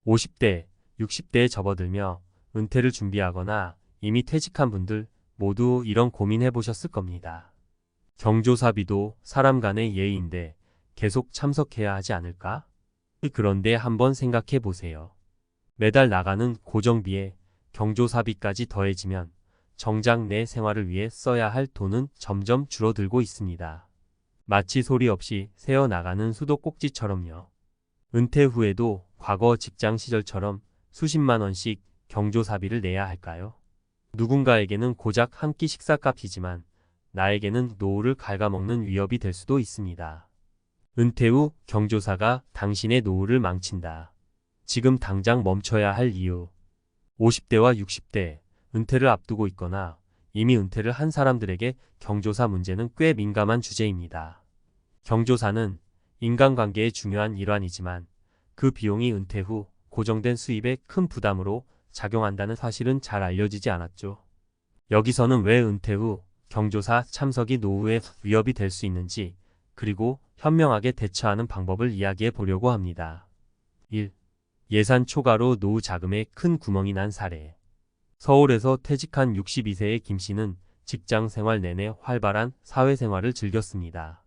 50대, 60대에 접어들며 은퇴를 준비하거나 이미 퇴직한 분들 모두 이런 고민해 보셨을 겁니다. 경조사비도 사람 간의 예의인데 계속 참석해야 하지 않을까? 그런데 한번 생각해 보세요. 매달 나가는 고정비에 경조사비까지 더해지면 정작 내 생활을 위해 써야 할 돈은 점점 줄어들고 있습니다. 마치 소리 없이 새어나가는 수도꼭지처럼요. 은퇴 후에도 과거 직장 시절처럼 수십만 원씩 경조사비를 내야 할까요? 누군가에게는 고작 한 끼 식사값이지만 나에게는 노후를 갉아먹는 위협이 될 수도 있습니다. 은퇴 후 경조사가 당신의 노후를 망친다. 지금 당장 멈춰야 할 이유. 50대와 60대, 은퇴를 앞두고 있거나 이미 은퇴를 한 사람들에게 경조사 문제는 꽤 민감한 주제입니다. 경조사는 인간관계의 중요한 일환이지만 그 비용이 은퇴 후 고정된 수입에 큰 부담으로 작용한다는 사실은 잘 알려지지 않았죠. 여기서는 왜 은퇴 후 경조사 참석이 노후에 위협이 될 수 있는지, 그리고 현명하게 대처하는 방법을 이야기해 보려고 합니다. 1. 예산 초과로 노후 자금에 큰 구멍이 난 사례. 서울에서 퇴직한 62세의 김 씨는 직장 생활 내내 활발한 사회생활을 즐겼습니다.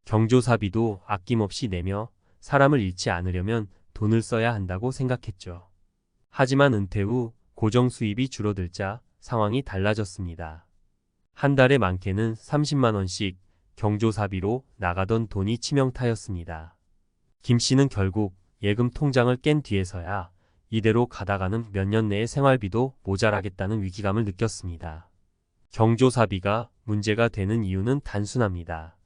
경조사비도 아낌없이 내며 사람을 잃지 않으려면 돈을 써야 한다고 생각했죠. 하지만 은퇴 후 고정 수입이 줄어들자 상황이 달라졌습니다. 한 달에 많게는 30만 원씩 경조사비로 나가던 돈이 치명타였습니다. 김 씨는 결국 예금 통장을 깬 뒤에서야 이대로 가다가는 몇 년 내에 생활비도 모자라겠다는 위기감을 느꼈습니다. 경조사비가 문제가 되는 이유는 단순합니다.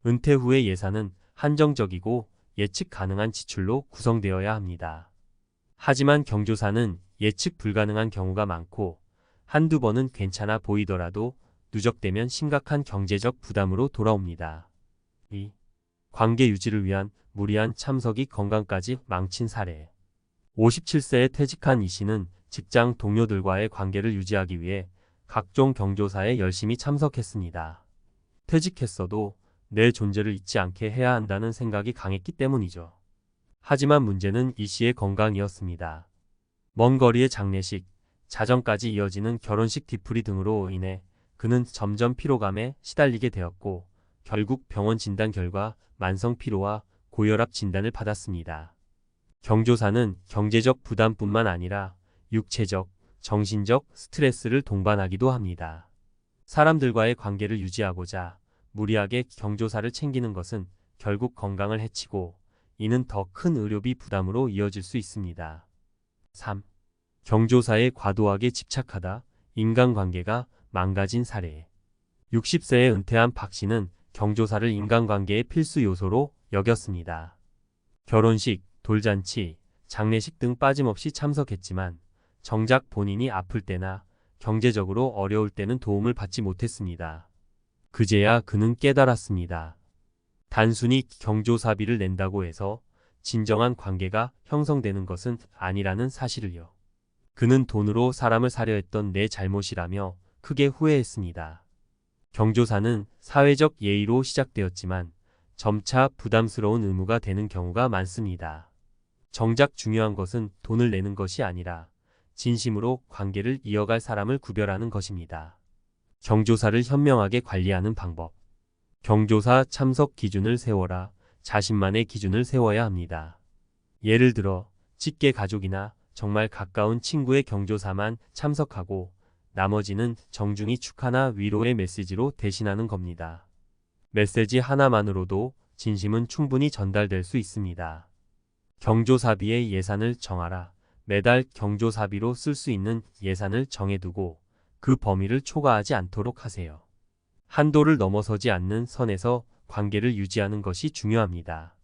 은퇴 후의 예산은 한정적이고 예측 가능한 지출로 구성되어야 합니다. 하지만 경조사는 예측 불가능한 경우가 많고 한두 번은 괜찮아 보이더라도 누적되면 심각한 경제적 부담으로 돌아옵니다. 2. 관계 유지를 위한 무리한 참석이 건강까지 망친 사례. 57세에 퇴직한 이 씨는 직장 동료들과의 관계를 유지하기 위해 각종 경조사에 열심히 참석했습니다. 퇴직했어도 내 존재를 잊지 않게 해야 한다는 생각이 강했기 때문이죠. 하지만 문제는 이 씨의 건강이었습니다. 먼 거리의 장례식, 자정까지 이어지는 결혼식 뒤풀이 등으로 인해 그는 점점 피로감에 시달리게 되었고 결국 병원 진단 결과 만성 피로와 고혈압 진단을 받았습니다. 경조사는 경제적 부담뿐만 아니라 육체적, 정신적 스트레스를 동반하기도 합니다. 사람들과의 관계를 유지하고자 무리하게 경조사를 챙기는 것은 결국 건강을 해치고 이는 더 큰 의료비 부담으로 이어질 수 있습니다. 3. 경조사에 과도하게 집착하다 인간관계가 망가진 사례. 60세에 은퇴한 박 씨는 경조사를 인간관계의 필수 요소로 여겼습니다. 결혼식, 돌잔치, 장례식 등 빠짐없이 참석했지만 정작 본인이 아플 때나 경제적으로 어려울 때는 도움을 받지 못했습니다. 그제야 그는 깨달았습니다. 단순히 경조사비를 낸다고 해서 진정한 관계가 형성되는 것은 아니라는 사실을요. 그는 돈으로 사람을 사려 했던 내 잘못이라며 크게 후회했습니다. 경조사는 사회적 예의로 시작되었지만 점차 부담스러운 의무가 되는 경우가 많습니다. 정작 중요한 것은 돈을 내는 것이 아니라 진심으로 관계를 이어갈 사람을 구별하는 것입니다. 경조사를 현명하게 관리하는 방법. 경조사 참석 기준을 세워라. 자신만의 기준을 세워야 합니다. 예를 들어 직계 가족이나 정말 가까운 친구의 경조사만 참석하고 나머지는 정중히 축하나 위로의 메시지로 대신하는 겁니다. 메시지 하나만으로도 진심은 충분히 전달될 수 있습니다. 경조사비의 예산을 정하라. 매달 경조사비로 쓸 수 있는 예산을 정해두고 그 범위를 초과하지 않도록 하세요. 한도를 넘어서지 않는 선에서 관계를 유지하는 것이 중요합니다.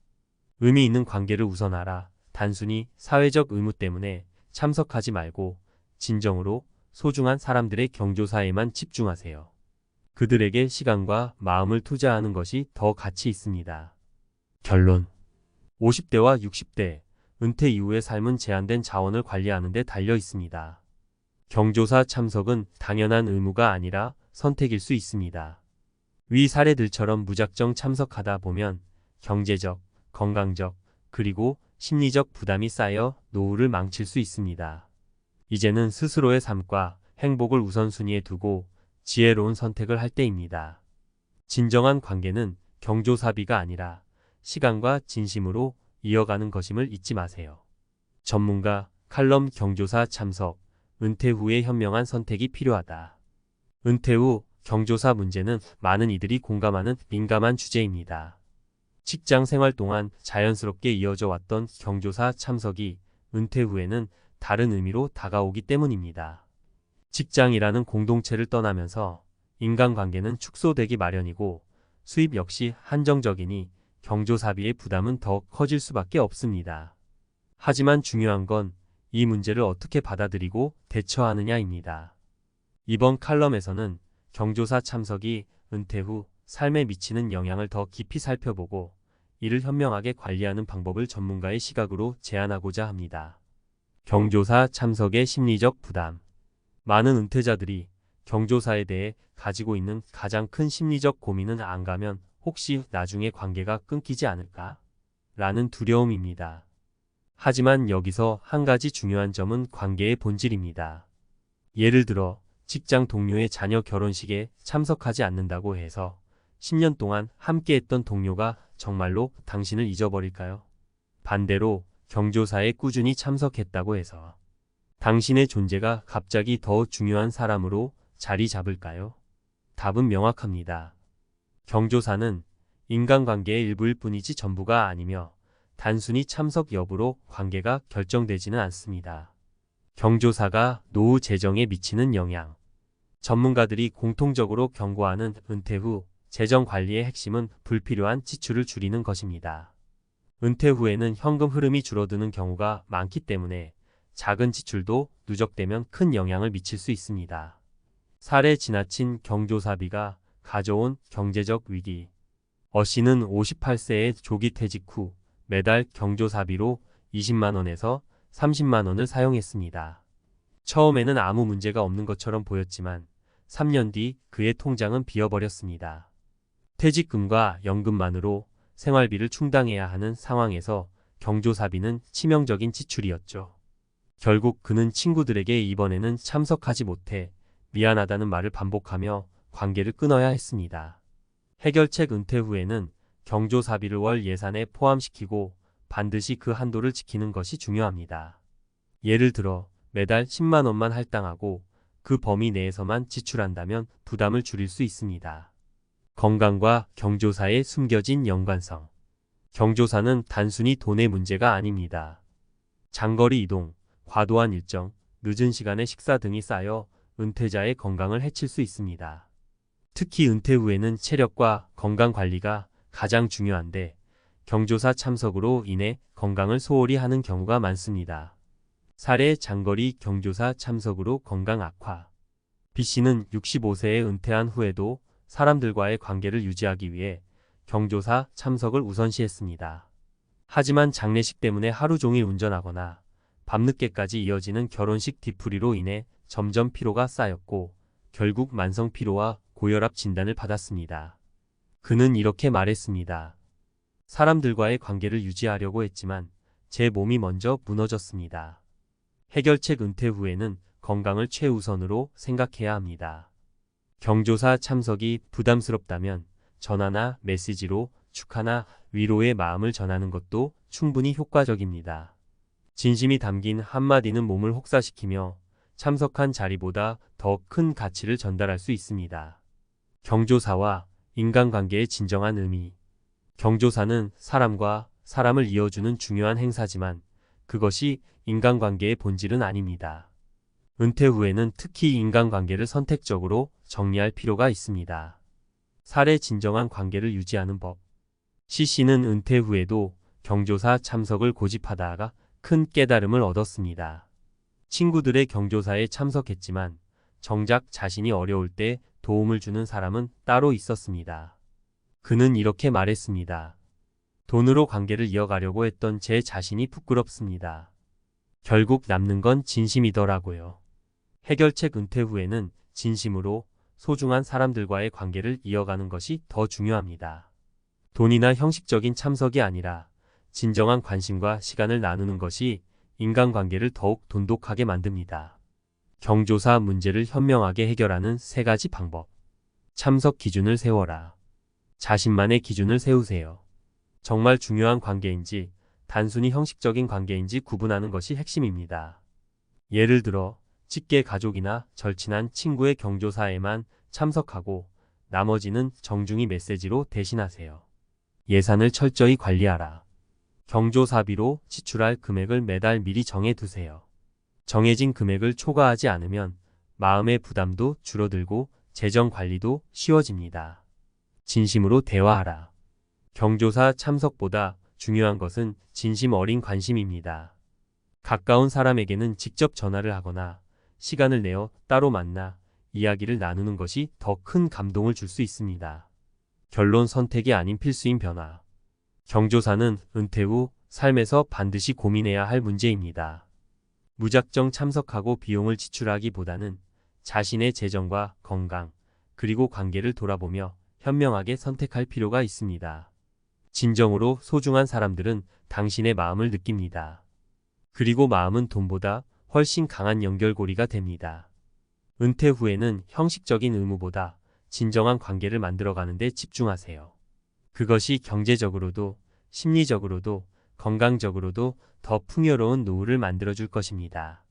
의미 있는 관계를 우선하라. 단순히 사회적 의무 때문에 참석하지 말고 진정으로 소중한 사람들의 경조사에만 집중하세요. 그들에게 시간과 마음을 투자하는 것이 더 가치 있습니다. 결론. 50대와 60대, 은퇴 이후의 삶은 제한된 자원을 관리하는 데 달려 있습니다. 경조사 참석은 당연한 의무가 아니라 선택일 수 있습니다. 위 사례들처럼 무작정 참석하다 보면 경제적, 건강적, 그리고 심리적 부담이 쌓여 노후를 망칠 수 있습니다. 이제는 스스로의 삶과 행복을 우선순위에 두고 지혜로운 선택을 할 때입니다. 진정한 관계는 경조사비가 아니라 시간과 진심으로 이어가는 것임을 잊지 마세요. 전문가 칼럼 경조사 참석, 은퇴 후의 현명한 선택이 필요하다. 은퇴 후 경조사 문제는 많은 이들이 공감하는 민감한 주제입니다. 직장 생활 동안 자연스럽게 이어져 왔던 경조사 참석이 은퇴 후에는 다른 의미로 다가오기 때문입니다. 직장이라는 공동체를 떠나면서 인간관계는 축소되기 마련이고 수입 역시 한정적이니 경조사비의 부담은 더 커질 수밖에 없습니다. 하지만 중요한 건 이 문제를 어떻게 받아들이고 대처하느냐입니다. 이번 칼럼에서는 경조사 참석이 은퇴 후 삶에 미치는 영향을 더 깊이 살펴보고 이를 현명하게 관리하는 방법을 전문가의 시각으로 제안하고자 합니다. 경조사 참석의 심리적 부담. 많은 은퇴자들이 경조사에 대해 가지고 있는 가장 큰 심리적 고민은 안 가면 혹시 나중에 관계가 끊기지 않을까? 라는 두려움입니다. 하지만 여기서 한 가지 중요한 점은 관계의 본질입니다. 예를 들어 직장 동료의 자녀 결혼식에 참석하지 않는다고 해서 10년 동안 함께했던 동료가 정말로 당신을 잊어버릴까요? 반대로 경조사에 꾸준히 참석했다고 해서 당신의 존재가 갑자기 더 중요한 사람으로 자리 잡을까요? 답은 명확합니다. 경조사는 인간관계의 일부일 뿐이지 전부가 아니며 단순히 참석 여부로 관계가 결정되지는 않습니다. 경조사가 노후 재정에 미치는 영향. 전문가들이 공통적으로 경고하는 은퇴 후 재정 관리의 핵심은 불필요한 지출을 줄이는 것입니다. 은퇴 후에는 현금 흐름이 줄어드는 경우가 많기 때문에 작은 지출도 누적되면 큰 영향을 미칠 수 있습니다. 사례 지나친 경조사비가 가져온 경제적 위기. 어 씨는 58세에 조기 퇴직 후 매달 경조사비로 20만 원에서 30만 원을 사용했습니다. 처음에는 아무 문제가 없는 것처럼 보였지만 3년 뒤 그의 통장은 비어버렸습니다. 퇴직금과 연금만으로 생활비를 충당해야 하는 상황에서 경조사비는 치명적인 지출이었죠. 결국 그는 친구들에게 이번에는 참석하지 못해 미안하다는 말을 반복하며 관계를 끊어야 했습니다. 해결책. 은퇴 후에는 경조사비를 월 예산에 포함시키고 반드시 그 한도를 지키는 것이 중요합니다. 예를 들어 매달 10만 원만 할당하고 그 범위 내에서만 지출한다면 부담을 줄일 수 있습니다. 건강과 경조사의 숨겨진 연관성. 경조사는 단순히 돈의 문제가 아닙니다. 장거리 이동, 과도한 일정, 늦은 시간의 식사 등이 쌓여 은퇴자의 건강을 해칠 수 있습니다. 특히 은퇴 후에는 체력과 건강 관리가 가장 중요한데 경조사 참석으로 인해 건강을 소홀히 하는 경우가 많습니다. 사례. 장거리 경조사 참석으로 건강 악화. B씨는 65세에 은퇴한 후에도 사람들과의 관계를 유지하기 위해 경조사 참석을 우선시했습니다. 하지만 장례식 때문에 하루 종일 운전하거나 밤늦게까지 이어지는 결혼식 뒤풀이로 인해 점점 피로가 쌓였고 결국 만성 피로와 고혈압 진단을 받았습니다. 그는 이렇게 말했습니다. 사람들과의 관계를 유지하려고 했지만 제 몸이 먼저 무너졌습니다. 해결책. 은퇴 후에는 건강을 최우선으로 생각해야 합니다. 경조사 참석이 부담스럽다면 전화나 메시지로 축하나 위로의 마음을 전하는 것도 충분히 효과적입니다. 진심이 담긴 한마디는 몸을 혹사시키며 참석한 자리보다 더 큰 가치를 전달할 수 있습니다. 경조사와 인간관계의 진정한 의미. 경조사는 사람과 사람을 이어주는 중요한 행사지만 그것이 인간관계의 본질은 아닙니다. 은퇴 후에는 특히 인간관계를 선택적으로 정리할 필요가 있습니다. 사례. 진정한 관계를 유지하는 법. C씨는 은퇴 후에도 경조사 참석을 고집하다가 큰 깨달음을 얻었습니다. 친구들의 경조사에 참석했지만 정작 자신이 어려울 때 도움을 주는 사람은 따로 있었습니다. 그는 이렇게 말했습니다. 돈으로 관계를 이어가려고 했던 제 자신이 부끄럽습니다. 결국 남는 건 진심이더라고요. 해결책. 은퇴 후에는 진심으로 소중한 사람들과의 관계를 이어가는 것이 더 중요합니다. 돈이나 형식적인 참석이 아니라 진정한 관심과 시간을 나누는 것이 인간관계를 더욱 돈독하게 만듭니다. 경조사 문제를 현명하게 해결하는 3가지 방법. 참석 기준을 세워라. 자신만의 기준을 세우세요. 정말 중요한 관계인지 단순히 형식적인 관계인지 구분하는 것이 핵심입니다. 예를 들어 직계 가족이나 절친한 친구의 경조사에만 참석하고 나머지는 정중히 메시지로 대신하세요. 예산을 철저히 관리하라. 경조사비로 지출할 금액을 매달 미리 정해두세요. 정해진 금액을 초과하지 않으면 마음의 부담도 줄어들고 재정 관리도 쉬워집니다. 진심으로 대화하라. 경조사 참석보다 중요한 것은 진심 어린 관심입니다. 가까운 사람에게는 직접 전화를 하거나 시간을 내어 따로 만나 이야기를 나누는 것이 더 큰 감동을 줄 수 있습니다. 결론 선택이 아닌 필수인 변화. 경조사는 은퇴 후 삶에서 반드시 고민해야 할 문제입니다. 무작정 참석하고 비용을 지출하기보다는 자신의 재정과 건강, 그리고 관계를 돌아보며 현명하게 선택할 필요가 있습니다. 진정으로 소중한 사람들은 당신의 마음을 느낍니다. 그리고 마음은 돈보다 훨씬 강한 연결고리가 됩니다. 은퇴 후에는 형식적인 의무보다 진정한 관계를 만들어가는 데 집중하세요. 그것이 경제적으로도 심리적으로도 건강적으로도 더 풍요로운 노후를 만들어줄 것입니다.